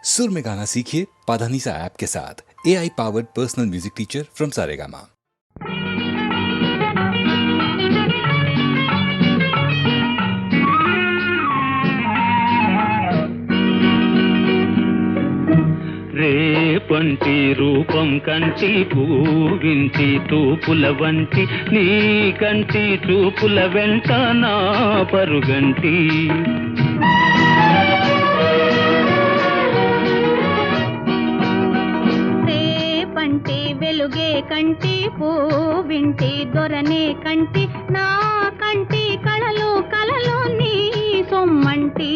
सुर में गाना सीखिए पाधानीसा ऐप के साथ। AI powered personal music teacher from Saregama. రేపంటి రూపం కంటి పూవింటి తూపుల వంటి నీ కంటి చూపుల వెంట నా పరుగంటి రేపంటి వెలుగే కంటి పూవింటి దొరనే కంటి నా కంటి కళలు కళలు నీ సొమ్మంటి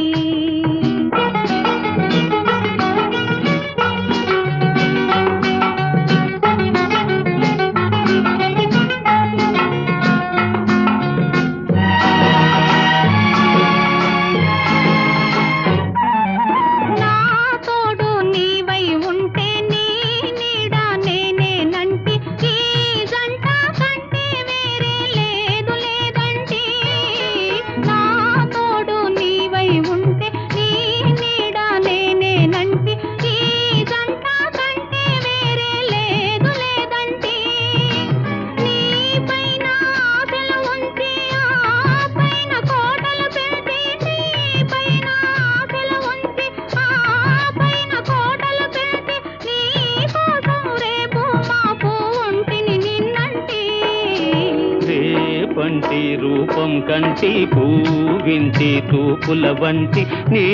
రూపం కంటి పూవింటి తూపుల వంటి నీ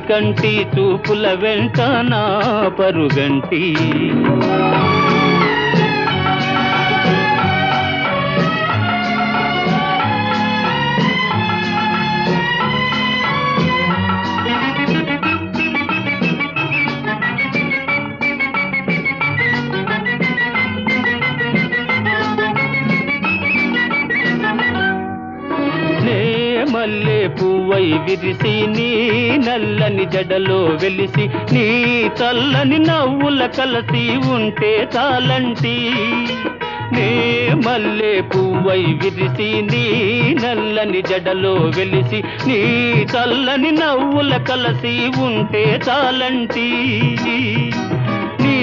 కంటి చూపుల వెంట నా పరుగంటి మల్లె పువ్వై విరిసి నీ నల్లని జడలో వెలిసి నీ చల్లని నవ్వుల కలసి ఉంటే చాలంటి నే మల్లె పువ్వై విరిసి నీ నల్లని జడలో వెలిసి నీ చల్లని నవ్వుల కలసి ఉంటే చాలంటి నీ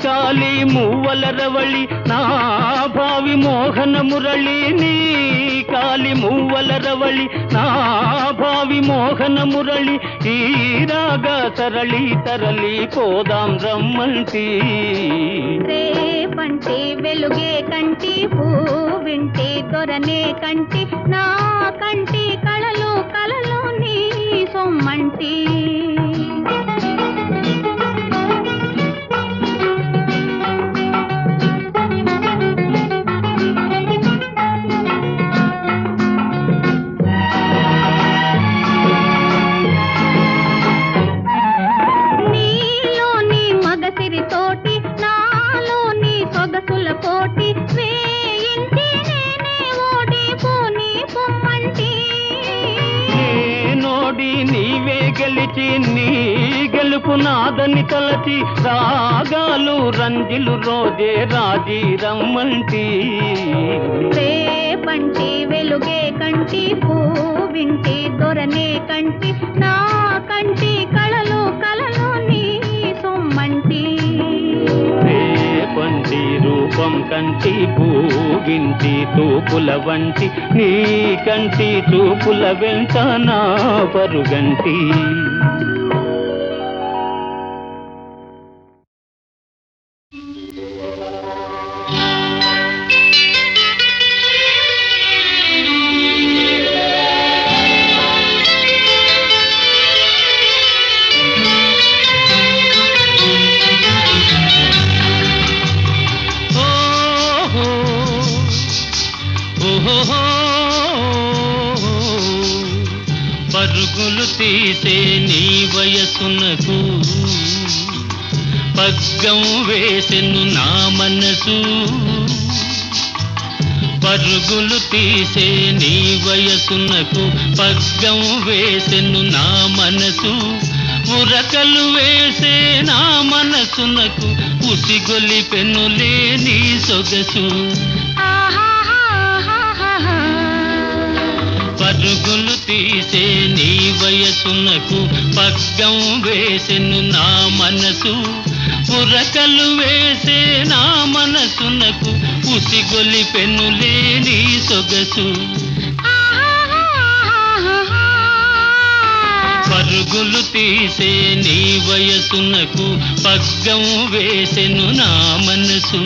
కాలి మువ్వల రవళి నా భావి మోహన మురళి నీ కాలి మువ్వల రవళి నా భావి మోహన మురళి ఈ రాగా సరళి తరలి పోదాం రమ్మంటి రేపంటి వెలుగే కంటి పూవింటి దొరనే కంటి నా కంటి కళలు కళలు నీ సొమ్మంటి నీవే గెలిచి నీ గెలుపు నాదని తలచి రాగాలు రంజిలు రోజే రాజీ రమ్మంటి రేపంటి వెలుగే కంటి పూవింటి దొరనే కంటి నా కంటి కళలు కళలు నీ సొమ్మంటి రేపంటి రూపం కంటి పూవింటి తూపుల వంటి నీ కంటి చూపుల వెంట నా పరుగంటి పరుగులు తీసే నీ వయసునకు పగ్గం వేసెను నా మనసు పరుగులు తీసే నీ వయసునకు పగ్గం వేసెను నా మనసు ఉరకలు వేసే నా మనసునకు ఉసిగొలిపెనులే నీ సొగసు పరుగులు తీసే నీ వయసునకు పగ్గం వేసెను నా మనసు, ఉరకలు వేసే నా మనసునకు ఉసిగొలిపెనులే నీ సొగసు. పరుగులు తీసే నీ వయసునకు పగ్గం వేసెను నా మనసు.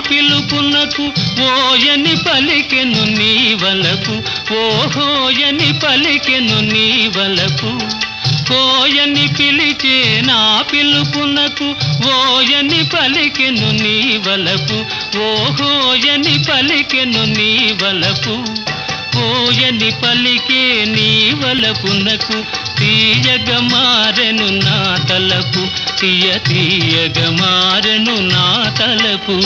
పిలుపునకు ఓయని పలికెను నీ వలపు, ఓహోయని పలికెను నీ వలపు. కోయని పిలిచే నా పిలుపునకు ఓయని పలికెను నీ వలపు, ఓహోయని పలికెను నీ వలపు. ఓయని పలికే నీ వలపునకు తీయగ మారెను నా తలపు, తీయ తీయగ మారెను నా తలపు.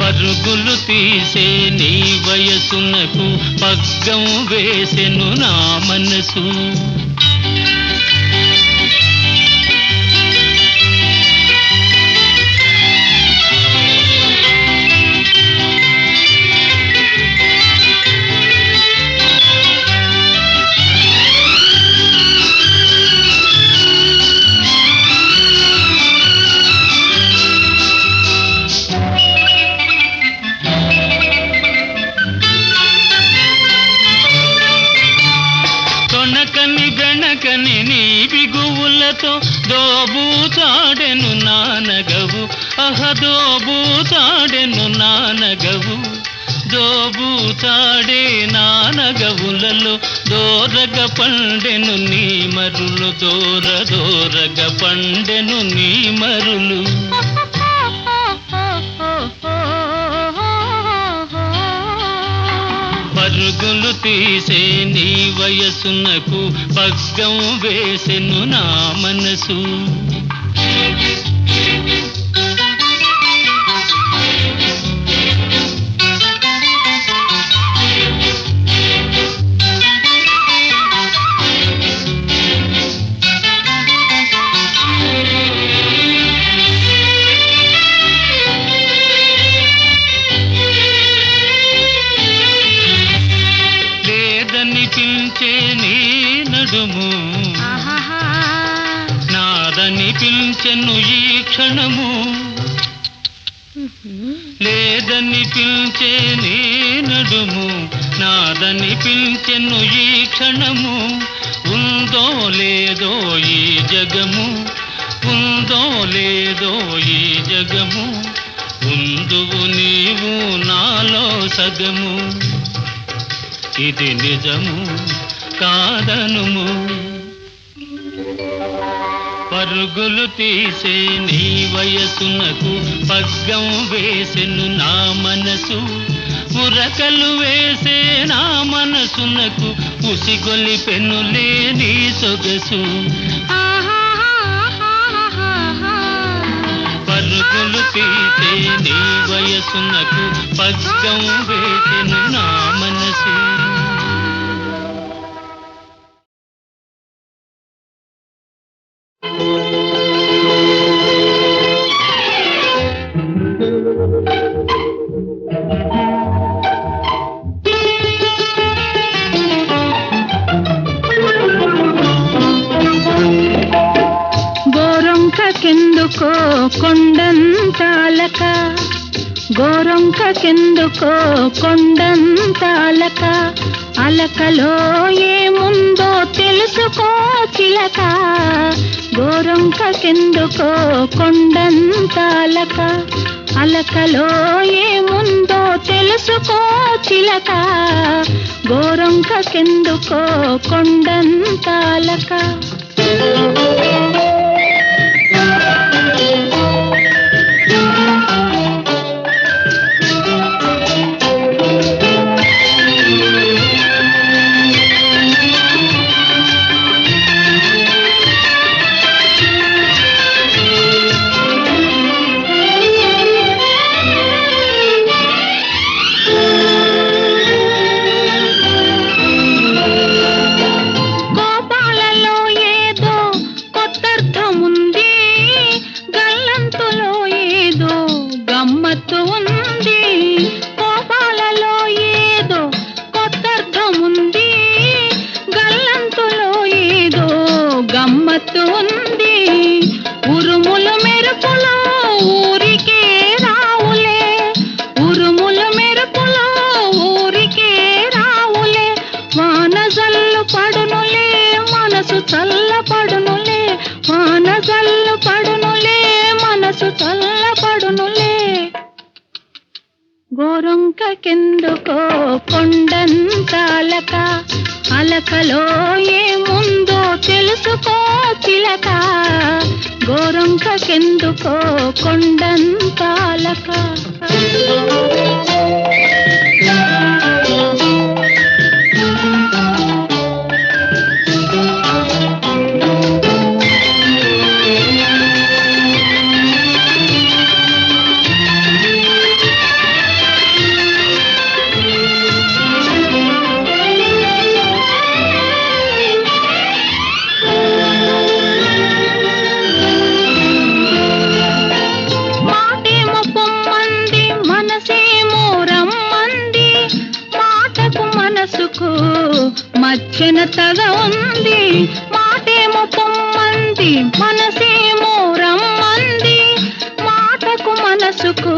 పరుగులు తీసే నీ వయసునకు పగ్గం వేసెను నా మనసు. గణకని నీ బిగువులతో దోబూచాడెను నానగవు, అహ దోబూచాడెను నానగవు. దోబూచాడే నానగవులలో దోరగ పండెను నీ మరులు, దోర దోరగ పండెను నీ మరులు. పరుగులు తీసే నీ వయసునకు పగ్గం వేసెను నా మనసు. పిలిచే నీ నడుము నాదని పిలిచెను ఈ క్షణము, లేదని పిలిచే నీ నడుము నాదని పిలిచెను ఈ క్షణము. ఉందో లేదో ఈ జగము, ఉందో లేదో ఈ జగము, ఉందువు నీవు నాలో సగము. ఇది నిజము కాదనుము. పరుగులు తీసే నీ వయసునకు పగ్గం వేసెను నా మనసు, ఉరకలు వేసే నా మనసునకు ఉసిగొలిపెనులే నీ సొగసు. పరుగులు తీసే నీ వయసునకు పగ్గం వేసెను నా మనసు. గోరొంకకెందుకో కొండంతాలక, గోరొంకకెందుకో కొండంతాలక, అలకలో ఏముందో తెలుసుకో చిలక. గోరొంకకెందుకో కొండంతాలక, అలకలో ఏముందో తెలుసుకో చిలక. గోరొంకకెందుకో కొండంతాలక. ఎత్తు ఉంది, ఉరుములు మెరుపులు ఊరికే రావులే, ఉరుములు మెరుపులు ఊరికే రావులే, వాన జల్లు పడునులే మనసు చల్లపడునులే, వాన జల్లు పడునులే మనసు చల్లపడునులే. గోరొంకకెందుకో కొండంత అలక, అలకలో ఏముందో తెలుసుకో చిలక, గోరొంకకెందుకో కొండంత అలక. మధ్యన తగ ఉంది, మాటేమో పొమ్మంది మనసేమో రమ్మంది, మాటకు మనసుకు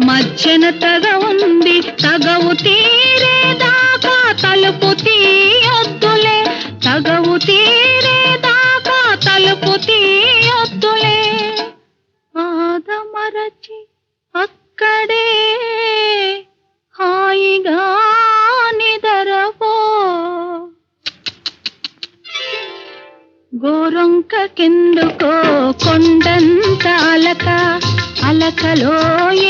మధ్యన తగ ఉంది, తగవు తీరేదాకా తలుపు తీయొద్దులే, తగవు తీరేదాకా తలుపు తీయొద్దులే. ఆదమరచి అక్కడే హాయిగా నిదరపో, గోరొంకకెందుకో కొండంత అలక, అలకలో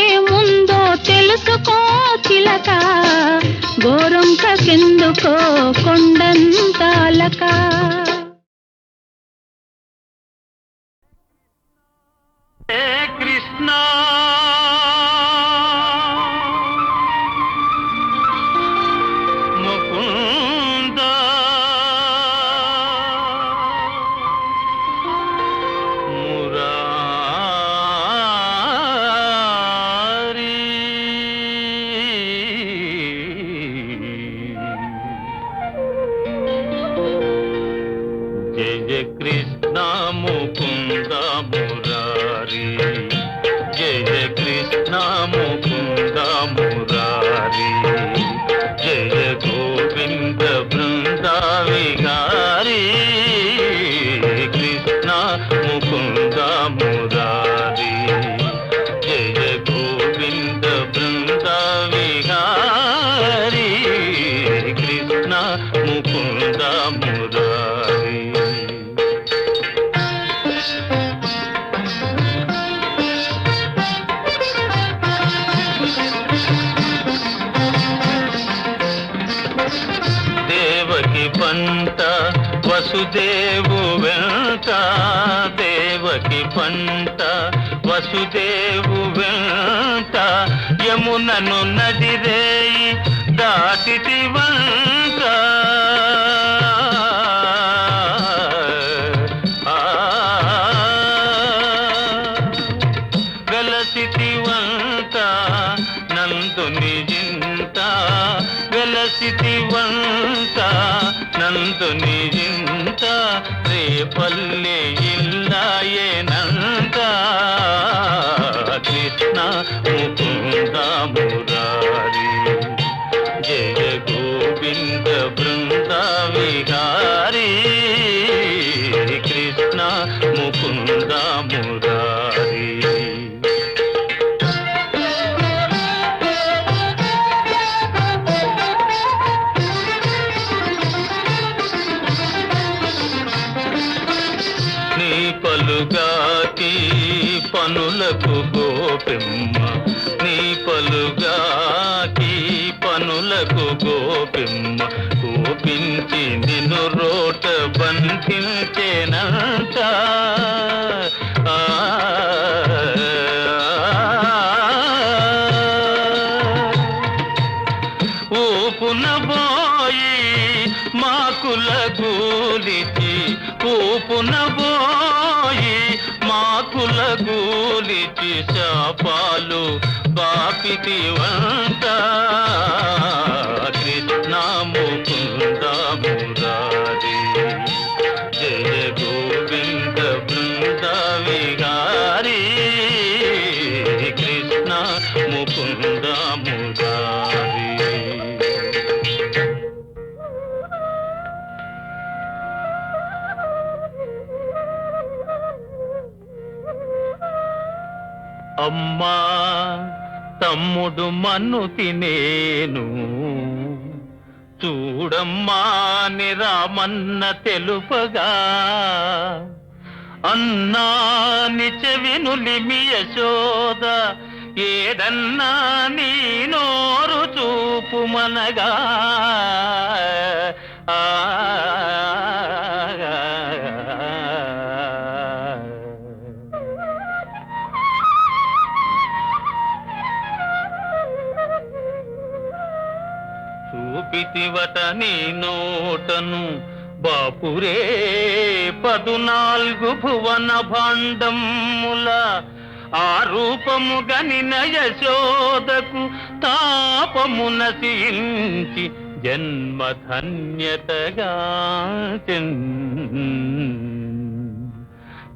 ఏముందో తెలుసుకో చిలక, గోరొంకకెందుకో కొండంత అలక. కృష్ణ ముకుంద మురారి, జయ జయ కృష్ణ ముకుంద మురారి, జయ జయ కృష్ణ ముకుంద మురారి, జయ గోవింద బృంద విహారీ, కృష్ణ ముకుంద మురారి, జయ గోవింద బృంద విహారీ, కృష్ణ ముకుంద మురారి. దేవకి పంట వసుదేవు వెంట, దేవకి పంట వసుదేవు వెంట, యమునను నదిరేయి దాటిటి వంట, వెలసిటి వంట నందుని జింత, వెలసిటి వంట నందుని జింత, రేపల్లె ఇల్లాయేనంత, కృష్ణ ముకుంద మురారి, జయ గోవింద బృంద విహారీ, కృష్ణ ముకుంద మురారి. నీ పలుగాకి పనులకు గోపిమ్మ, నీ పలుగాకి పనులకు గోపిమ్మ, కోపించి నిన్ను రోట బంధించేనంట, ఊపున పోయి మాకుల గూలిచి, ఊపున పోయి మాకుల గూలిచి, శాపాలు బాపితి వంట, కృష్ణ ముకుంద మురారి, జయ గోవింద అమ్మా తమ్ముడు మన్ను తినేను చూడమ్మా నిరామన్న తెలుపగా అన్నా నిచెవినులిమి యశోద ఏదన్నా నీ నోరు చూపుమనగా చూపితివట నీ నోటను బాపురే 14 భువన భాండముల ఆ రూపము గనిన యశోదకు తాపము నశించి జన్మధన్యతగా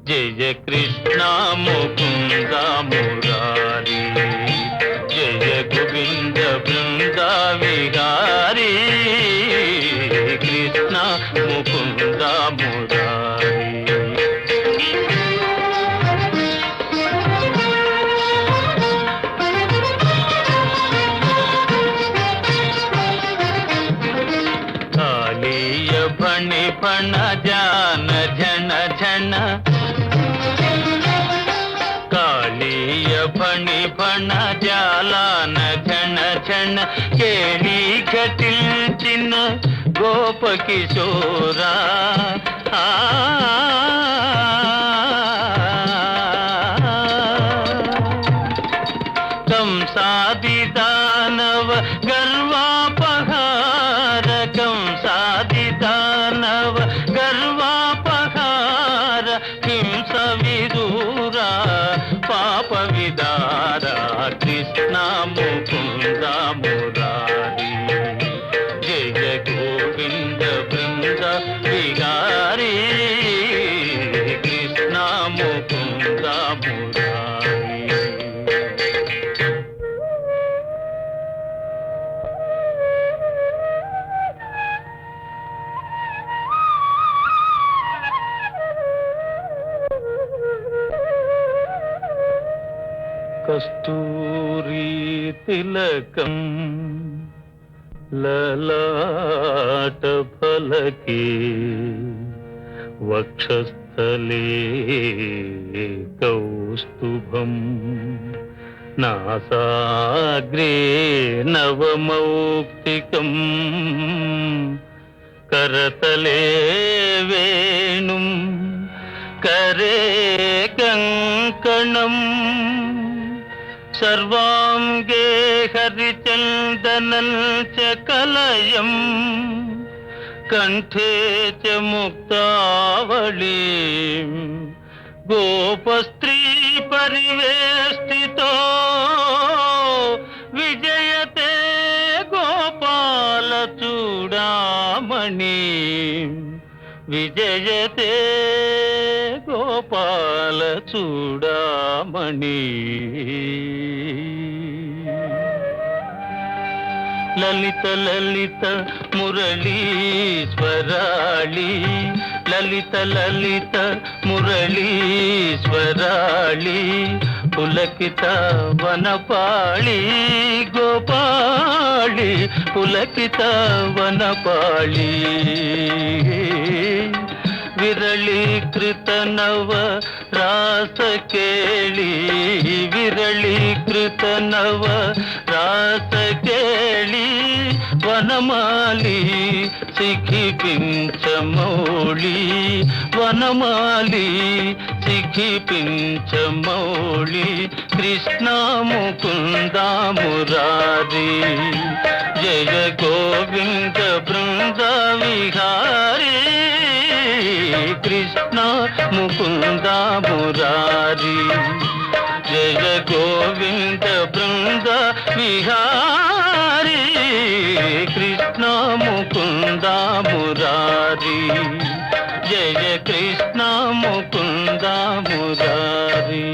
జయ కృష్ణ ముకుంద మురారి జయ గోవింద బృంద విహారీ కృష్ణ ముకుంద మురారి కాళీయ ఫణి ఫణ జాన ఝణ ఝణ కాళీయ ఫణి ఫణ జాలాన ఝణ ఝణ కేళీ ఘటిల్చిన గోప కిశోరా కంసాది దానవ గర్వాపహార కంసాది దానవ గర్వాపహార హింస విదూరా పాప విదారా కృష్ణ ముకుంద మురారి జయ గోవింద బృంద విహారీ కృష్ణ ముకుంద మురారి కస్తూరి తిలకం లలాట ఫలకే వక్షస్థలే కౌస్తుభం నాసాగ్రే నవమౌక్తికం కరతలే వేణుం करे कंकणम सर्वांगे हरिचंदनं च कलयं कंठे च मुक्तावलीं गोपस्त्री परिवेष्टितो विजयते गोपाल चूडामणि विजयते गोपाल चूडामणि ललित ललित मुरलीश्वराळि ललित ललित मुरलीश्वराळि पुलकित वनपाळि गोपाळि पुलकित वनपाळि विरलीकृत नव रास केळि विरलीकृत नव रास केळि वनमाली सिखि पिंचमौळि वनमाली सिखि पिंचमौळि कृष्ण मुकुंद मुरारी जय गोविंद बृंद विहारी कृष्ण मुकुंद मुरारी जय गोविंद बृंद विहारी कृष्ण मुकुंद मुरारी जय कृष्ण मुकुंद मुरारी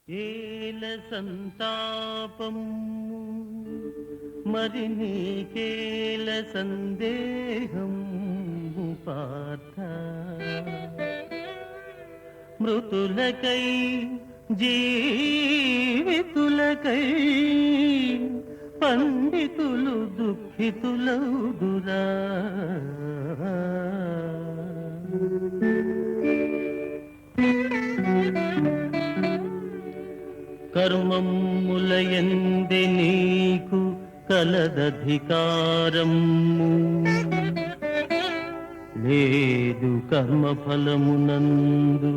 ఏల సంతాపం మరి నీకేల సందేహం పార్థ మృతులకై జీవితులకై పండితులు దుఃఖితులౌదురా కర్మములయందే నీకు కలదధికారము లేదు కర్మఫలమునందు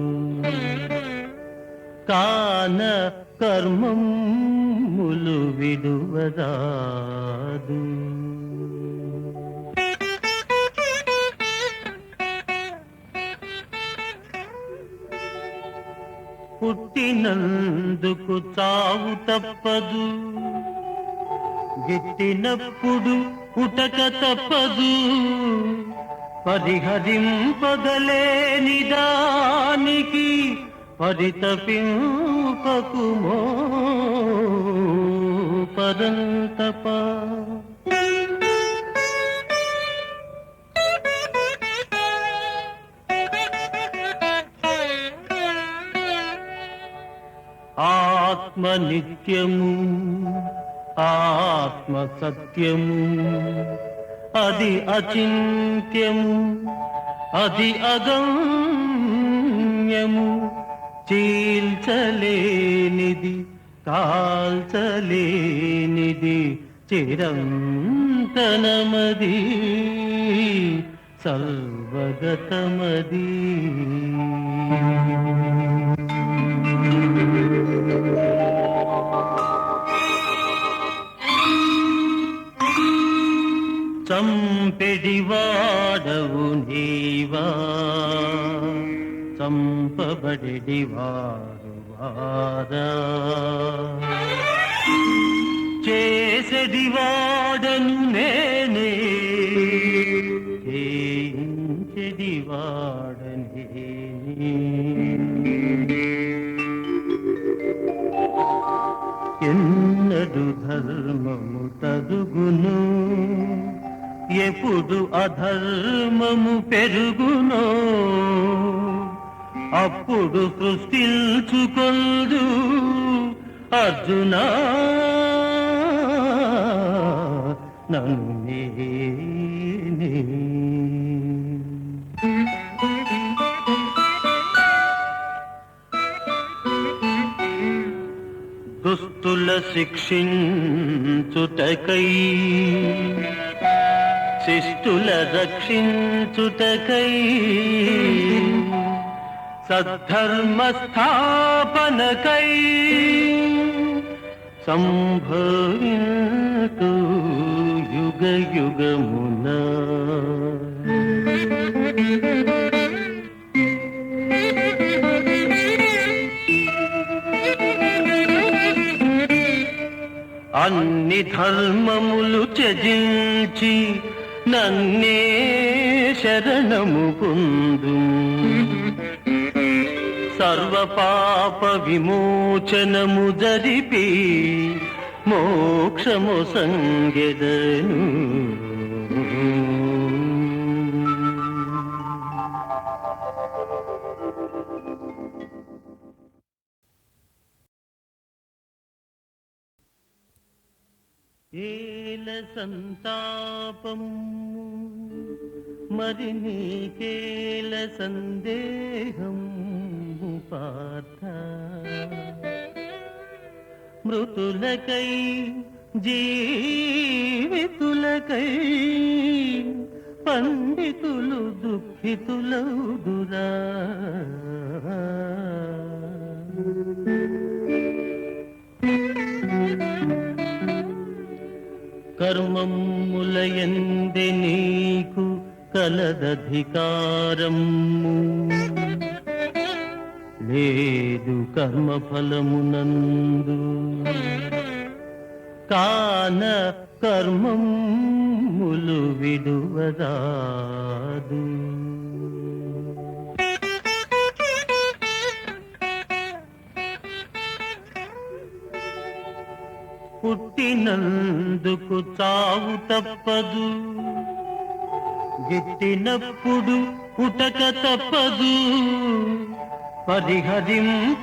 కాన కర్మములు విడువరాదు పుట్టినందుకు చావు తప్పదు గిట్టినప్పుడు పుటక తప్పదు పరిహరింపగలేని దానికి పరితపింపకుమో పరంతప ఆత్మ నిత్యము ఆత్మ సత్యము అది అచింత్యము అది అగమ్యము చీల్చలేనిది కాల్చలేనిది చిరంతనమది సర్వగతమది చంపెడివాడవు నీవా చంపబడివారు వారా చేసెడివాడను నేనే చేయించెడివాడనే ఎన్నడు ధర్మము తరుగును ఎప్పుడు అధర్మము పెరుగునో అప్పుడు సృష్టించుకొందు అర్జునా నన్ను నేనే. దుస్తుల శిక్షించుటకై శిష్టుల రక్షించుటకై సద్ధర్మ స్థాపనకై సంభవింతు యుగ యుగమున అన్ని ధర్మములు త్యజించి నన్నే శరణము పొందు సర్వ పాప విమోచనము జరిపి మోక్షము సంగెదను. ఏల సంతాపం మరి నీకేల సందేహం పార్థ మృతులకై జీవితులకై పండితులు దుఃఖితులౌదురా కర్మములయందే నీకు కలదధికారము లేదు కర్మఫలమునందు కాన కర్మములు విడువరాదు పుట్టినందుకు చావు తప్పదు, గిట్టినప్పుడు పుటక తప్పదు. పరిహరింపగలేని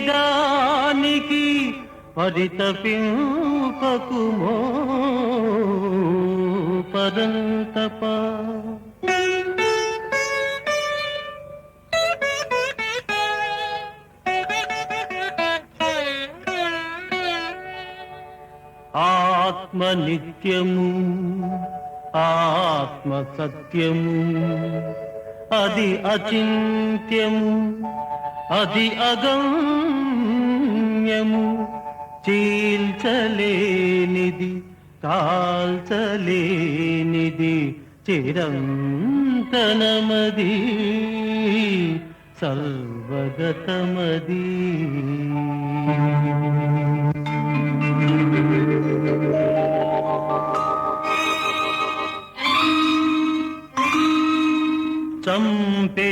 దానికి పరితపింపకుమో పరంతప. ఆత్మ నిత్యము, ఆత్మ సత్యము, అది అచింత్యము, అది అగమ్యము. చీల్చలేనిది, కాల్చలేనిది, చిరంతనమది, సర్వగతమది.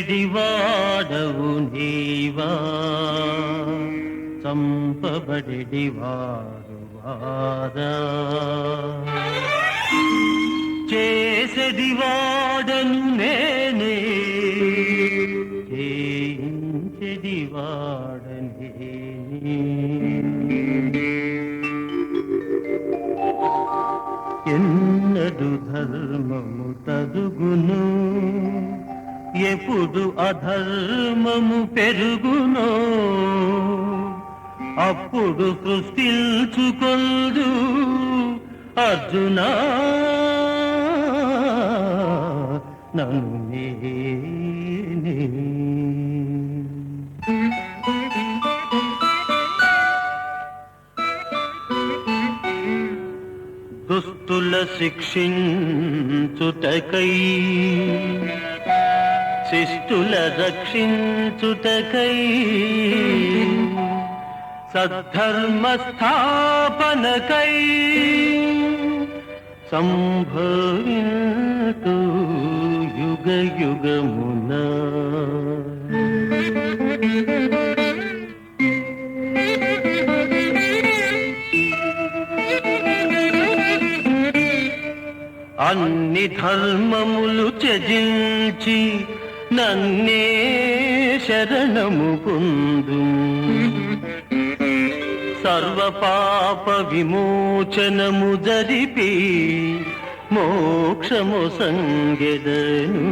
చంపెడివాడవు నీవా, చంపబడివారు వారా. చేసెడివాడను నేనే, చేయించెడివాడనే. ఎన్నడు ధర్మము తరుగును, ఎప్పుడు అధర్మము పెరుగునో, అప్పుడు సృష్టించుకొందు అర్జునా నన్ను నేనే. దుస్తుల శిక్షించుటకై, శిష్టుల రక్షించుటకై, సద్ధర్మ స్థాపనకై సంభవింతు యుగ యుగమున. అన్ని ధర్మములు త్యజించి నన్నే శరణము పొందు. సర్వ పాప విమోచనము జరిపి మోక్షము సంగెదను.